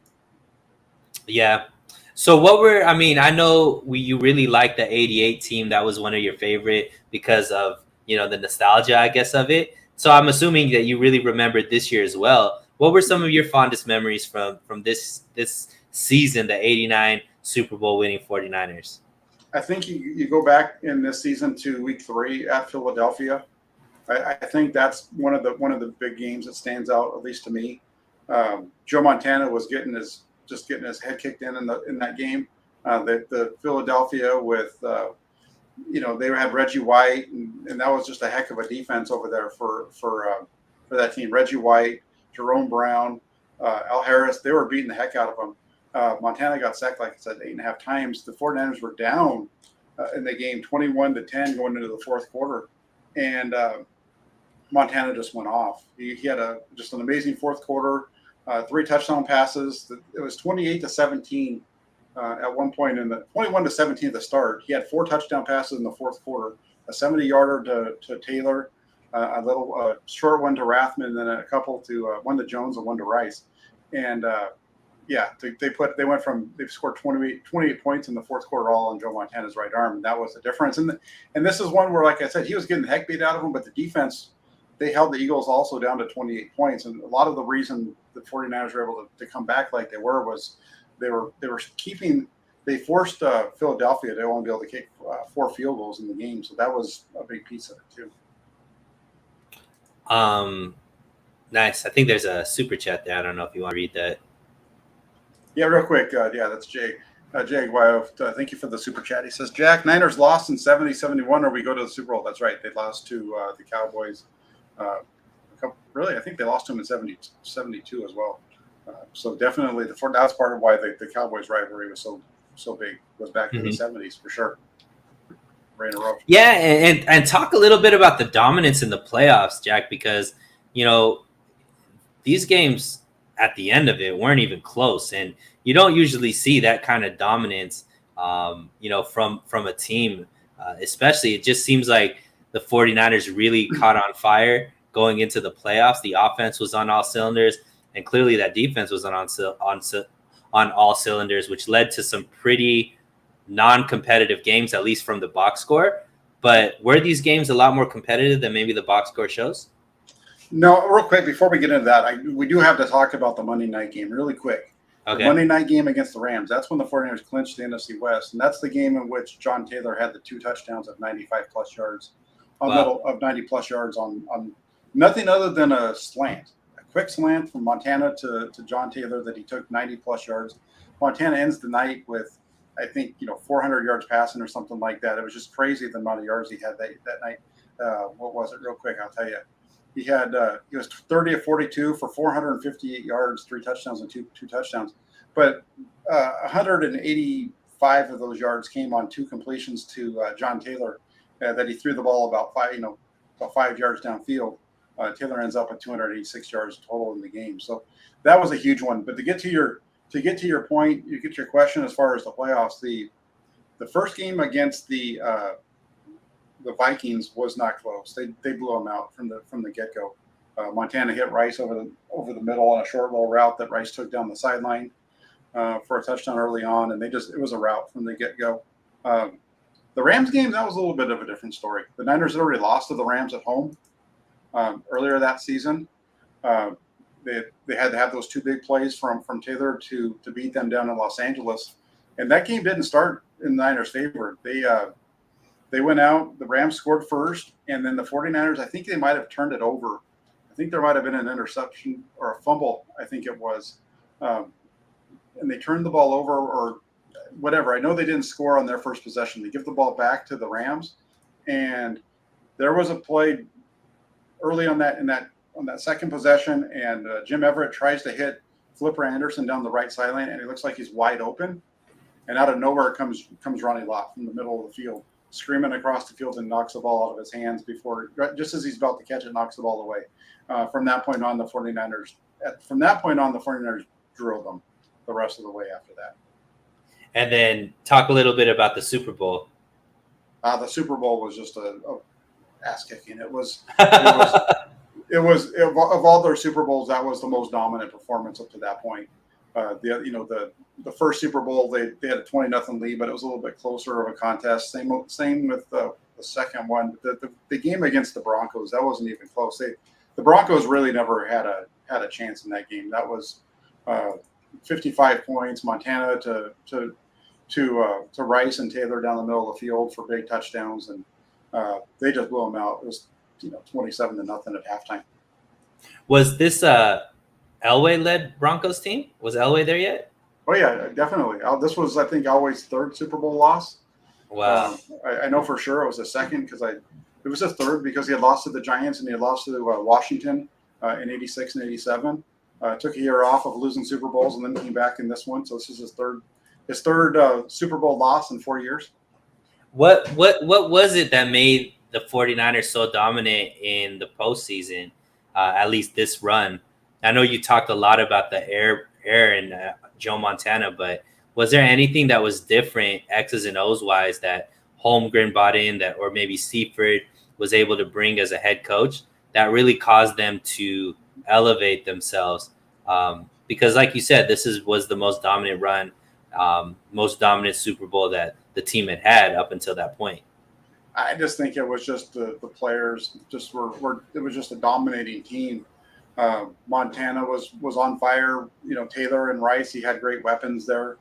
Yeah. So I know you really liked the 88 team. That was one of your favorite because of, the nostalgia, I guess, of it. So I'm assuming that you really remembered this year as well. What were some of your fondest memories from this season, the 89 Super Bowl winning 49ers? I think you go back in this season to week 3 at Philadelphia. I think that's one of the big games that stands out, at least to me. Joe Montana was getting his head kicked in that game. The Philadelphia with they had Reggie White, and that was just a heck of a defense over there for that team. Reggie White, Jerome Brown, Al Harris, they were beating the heck out of them. Montana got sacked, like I said, 8.5 times. The 49ers were down in the game 21-10 going into the fourth quarter. And Montana just went off. He had just an amazing fourth quarter, 3 touchdown passes. It was 28-17 at one point, 21-17 at the start. He had 4 touchdown passes in the fourth quarter, a 70-yarder to Taylor, a little short one to Rathman, and then a couple to one to Jones and one to Rice. And they scored 28 points in the fourth quarter all on Joe Montana's right arm, and that was the difference. And this is one where, like I said, he was getting the heck beat out of him, but the defense, they held the Eagles also down to 28 points. And a lot of the reason the 49ers were able to come back like they were was they forced Philadelphia to only be able to kick 4 field goals in the game. So that was a big piece of it too. Nice. I think there's a super chat there. I don't know if you want to read that. Yeah, real quick. That's Jay. Jay Aguayo, thank you for the super chat. He says, Jack, Niners lost in 70-71, or we go to the Super Bowl. That's right. They lost to the Cowboys. I think they lost to them in 72 as well. So definitely that's part of why the Cowboys rivalry was so big. Was back in the 70s for sure. Right in a row. Yeah, and talk a little bit about the dominance in the playoffs, Jack, because these games at the end of it weren't even close, and you don't usually see that kind of dominance from a team, especially. It just seems like the 49ers really caught on fire going into the playoffs. The offense was on all cylinders, and clearly that defense was on all cylinders, which led to some pretty non-competitive games, at least from the box score. But were these games a lot more competitive than maybe the box score shows? No, real quick, before we get into that, we do have to talk about the Monday night game really quick. Okay. The Monday night game against the Rams, that's when the 49ers clinched the NFC West, and that's the game in which John Taylor had the 2 touchdowns of 95-plus yards, of 90-plus yards on nothing other than a slant, a quick slant from Montana to John Taylor that he took 90-plus yards. Montana ends the night with, I think, 400 yards passing or something like that. It was just crazy the amount of yards he had that night. What was it? Real quick, I'll tell you. He was 30 of 42 for 458 yards, 3 touchdowns and two touchdowns. But 185 of those yards came on 2 completions to John Taylor that he threw the ball about 5 yards downfield. Taylor ends up with 286 yards total in the game. So that was a huge one. But to get to your point, you get your question as far as the playoffs. The first game against the Vikings was not close. They blew them out from the get go. Montana hit Rice over the middle on a short little route that Rice took down the sideline for a touchdown early on, and it was a route from the get go. The Rams game, that was a little bit of a different story. The Niners had already lost to the Rams at home earlier that season. They had to have those two big plays from Taylor to beat them down in Los Angeles, and that game didn't start in the Niners' favor. They went out, the Rams scored first, and then the 49ers, I think they might have turned it over. I think there might have been an interception or a fumble, I think it was. And they turned the ball over or whatever. I know they didn't score on their first possession. They give the ball back to the Rams, and there was a play early on that second possession, and Jim Everett tries to hit Flipper Anderson down the right sideline, and it looks like he's wide open. And out of nowhere comes Ronnie Lott from the middle of the field, screaming across the field and knocks the ball out of his hands just as he's about to catch it, knocks the ball away. From that point on, the 49ers drilled them the rest of the way after that. And then talk a little bit about the Super Bowl. The Super Bowl was just a ass kicking. It was of all their Super Bowls, that was the most dominant performance up to that point. The first Super Bowl, they had a 20-0 lead, but it was a little bit closer of a contest. Same with the second one. The game against the Broncos, that wasn't even close. The Broncos really never had a chance in that game. That was 55 points. Montana to Rice and Taylor down the middle of the field for big touchdowns, and they just blew them out. It was 27-0 at halftime. Was this Elway-led Broncos team? Was Elway there yet? Oh yeah, definitely. This was, I think, Elway's third Super Bowl loss. Wow. I know for sure it was the second because it was his third because he had lost to the Giants and he had lost to Washington in '86 and '87. Took a year off of losing Super Bowls and then came back in this one. So this is his third Super Bowl loss in 4 years. What was it that made the 49ers so dominant in the postseason, at least this run? I know you talked a lot about the air and Joe Montana, but was there anything that was different, X's and O's wise, that Holmgren brought in, that or maybe Seifert was able to bring as a head coach that really caused them to elevate themselves? Because like you said, this was the most dominant run, most dominant Super Bowl that the team had up until that point. I just think it was just the players it was just a dominating team. Montana was on fire. Taylor and Rice, he had great weapons there.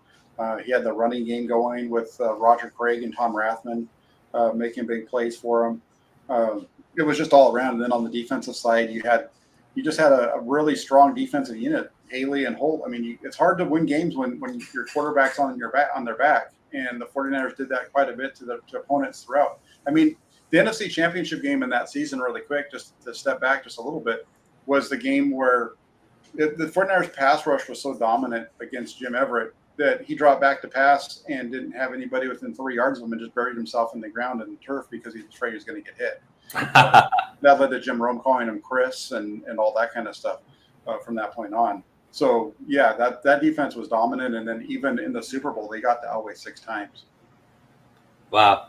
He had the running game going with Roger Craig and Tom Rathman making big plays for him. It was just all around. And then on the defensive side, you just had a really strong defensive unit. Haley and Holt. I mean, it's hard to win games when your quarterback's on their back, and the 49ers did that quite a bit to opponents throughout. I mean, the NFC Championship game in that season, really quick, just to step back just a little bit, was the game where the 49ers pass rush was so dominant against Jim Everett that he dropped back to pass and didn't have anybody within 3 yards of him and just buried himself in the ground and the turf because he was afraid he was going to get hit. That led to Jim Rome calling him Chris and all that kind of stuff from that point on. So, yeah, that defense was dominant. And then even in the Super Bowl, they got to Elway 6 times. Wow.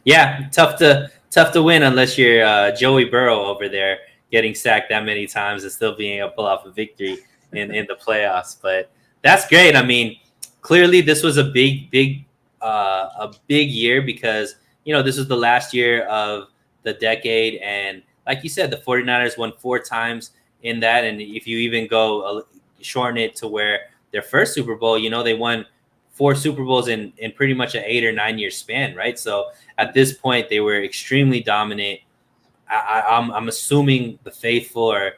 Yeah, tough to win unless you're Joey Burrow over there getting sacked that many times and still being able to pull off a victory in the playoffs. But that's great. I mean, clearly this was a big year because, this was the last year of the decade. And like you said, the 49ers won 4 times in that. And if you even go shorten it to where their first Super Bowl, they won 4 Super Bowls in pretty much an 8 or 9 year span, right? So at this point, they were extremely dominant. I'm assuming the faithful are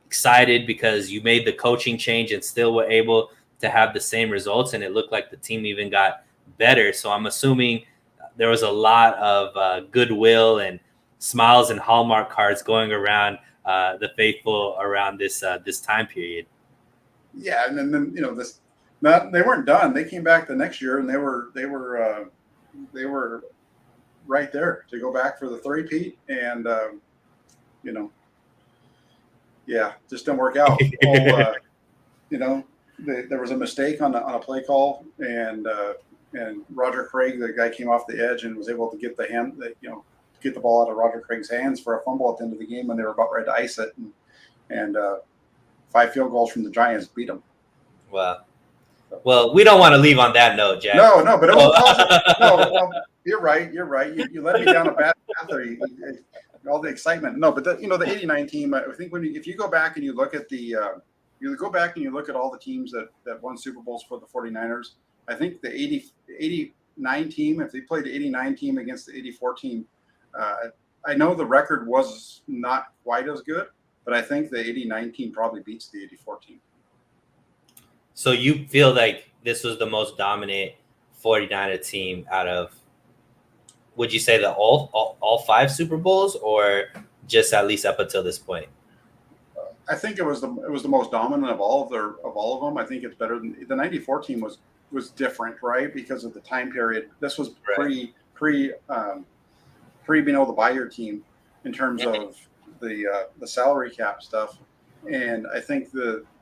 excited because you made the coaching change and still were able to have the same results, and it looked like the team even got better. So I'm assuming there was a lot of goodwill and smiles and Hallmark cards going around the faithful around this time period. Yeah, and then they weren't done. They came back the next year and they were right there to go back for the three-peat, and Yeah, just didn't work out. There was a mistake on a play call, and Roger Craig, the guy, came off the edge and was able to get get the ball out of Roger Craig's hands for a fumble at the end of the game when they were about ready to ice it, and 5 field goals from the Giants beat them. Wow. Well, we don't want to leave on that note, Jack. No, but it was positive. No, you're right. You led me down a bad path there. All the excitement. No, but the '89 team. I think if you go back and you look at all the teams that won Super Bowls for the 49ers, I think the 89 team, if they played the '89 team against the '84 team, I know the record was not quite as good, but I think the '89 team probably beats the '84 team. So you feel like this was the most dominant 49er team out of, would you say, the all 5 Super Bowls, or just at least up until this point? I think it was the most dominant of all of them. I think it's better than the '94 team was different, right? Because of the time period. This was pre being able to buy your team in terms of the salary cap stuff. And I think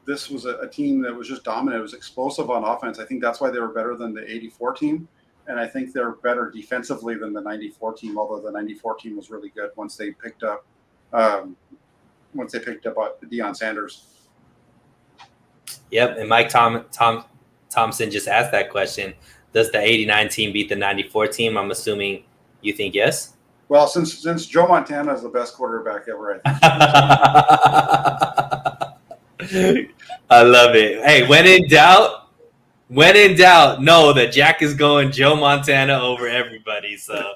this was a team that was just dominant. It was explosive on offense. I think that's why they were better than the '84 team. And I think they're better defensively than the '94 team, although the '94 team was really good once they picked up Deion Sanders. Yep, and Mike Thompson just asked that question. Does the '89 team beat the '94 team? I'm assuming you think yes. Well, since Joe Montana is the best quarterback ever, I think. I love it. Hey, when in doubt, know that Jack is going Joe Montana over everybody. So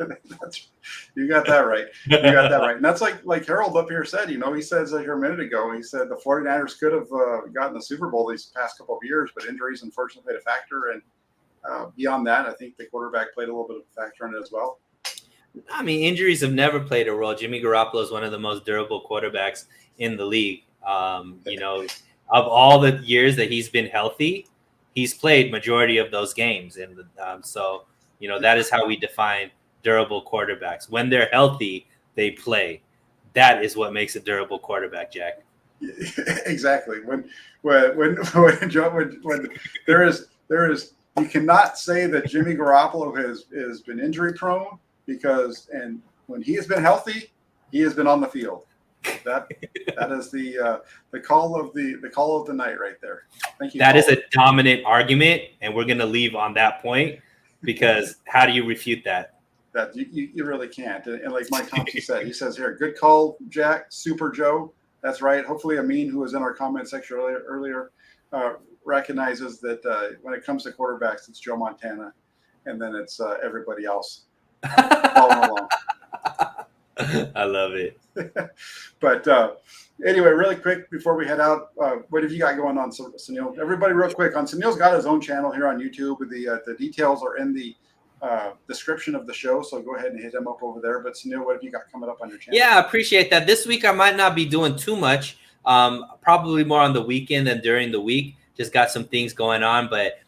you got that right. And that's like Harold up here said. He said here a minute ago. He said the 49ers could have gotten the Super Bowl these past couple of years, but injuries unfortunately played a factor. And beyond that, I think the quarterback played a little bit of a factor in it as well. I mean, injuries have never played a role. Jimmy Garoppolo is one of the most durable quarterbacks in the league. Of all the years that he's been healthy, he's played majority of those games. And so that is how we define durable quarterbacks. When they're healthy, they play. That is what makes a durable quarterback, Jack. Exactly. When there is, you cannot say that Jimmy Garoppolo has been injury prone, because when he has been healthy, he has been on the field. That is the call of the night right there. Thank you. That is a dominant argument, and we're going to leave on that point, because how do you refute that? That you really can't. And like Mike Thompson said, he says here, good call, Jack, Super Joe. That's right. Hopefully Amin, who was in our comment section earlier, recognizes that when it comes to quarterbacks, it's Joe Montana, and then it's everybody else following along. I love it. But anyway, really quick before we head out, what have you got going on, Suneil? Everybody, real quick, Suneil's got his own channel here on YouTube. The details are in the description of the show, so go ahead and hit him up over there. But Suneil, what have you got coming up on your channel? Yeah, I appreciate that. This week I might not be doing too much. Probably more on the weekend than during the week. Just got some things going on, but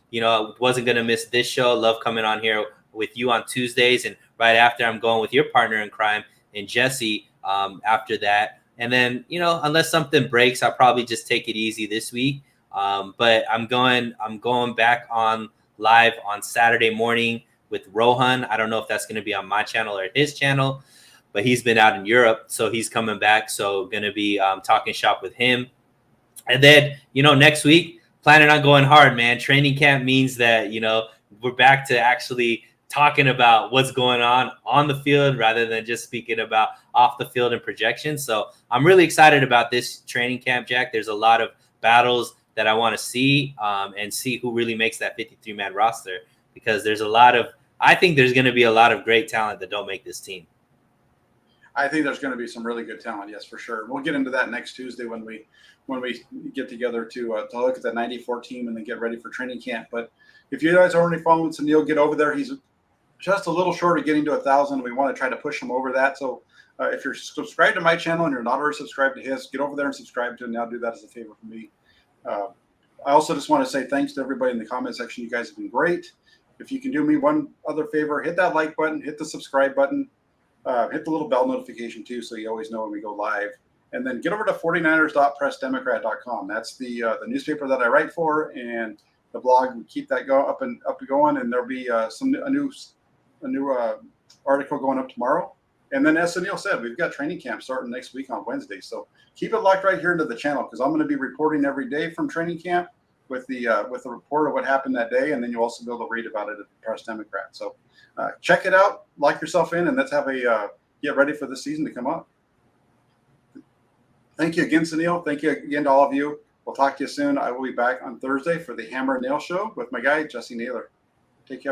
wasn't gonna miss this show. Love coming on here with you on Tuesdays, and right after I'm going with your partner in crime and Jesse after that. And then, unless something breaks, I'll probably just take it easy this week. But I'm going back on live on Saturday morning with Rohan. I don't know if that's going to be on my channel or his channel, but he's been out in Europe, so he's coming back. So going to be talking shop with him. And then, next week, planning on going hard, man. Training camp means that, we're back to actually talking about what's going on the field rather than just speaking about off the field and projections. So I'm really excited about this training camp, Jack. There's a lot of battles that I want to see and see who really makes that 53-man roster, because I think there's going to be a lot of great talent that don't make this team. I think there's going to be some really good talent. Yes, for sure. We'll get into that next Tuesday when we get together to look at the '94 team and then get ready for training camp. But if you guys are already following Suneil, get over there. He's just a little short of getting to 1,000. We want to try to push him over that. So if you're subscribed to my channel and you're not already subscribed to his, get over there and subscribe to him. Now do that as a favor for me. I also just want to say thanks to everybody in the comment section. You guys have been great. If you can do me one other favor, hit that like button, hit the subscribe button, hit the little bell notification too, so you always know when we go live. And then get over to 49ers.pressdemocrat.com. That's the newspaper that I write for, and the blog. We keep that up and going, and there'll be a new article going up tomorrow. And then, as Suneil said, we've got training camp starting next week on Wednesday. So keep it locked right here into the channel, because I'm going to be reporting every day from training camp with the report of what happened that day, and then you'll also be able to read about it at the Press Democrat. So check it out, lock yourself in, and let's have a get ready for the season to come up. Thank you again, Suneil. Thank you again to all of you. We'll talk to you soon. I will be back on Thursday for the Hammer and Nail Show with my guy, Jesse Naylor. Take care.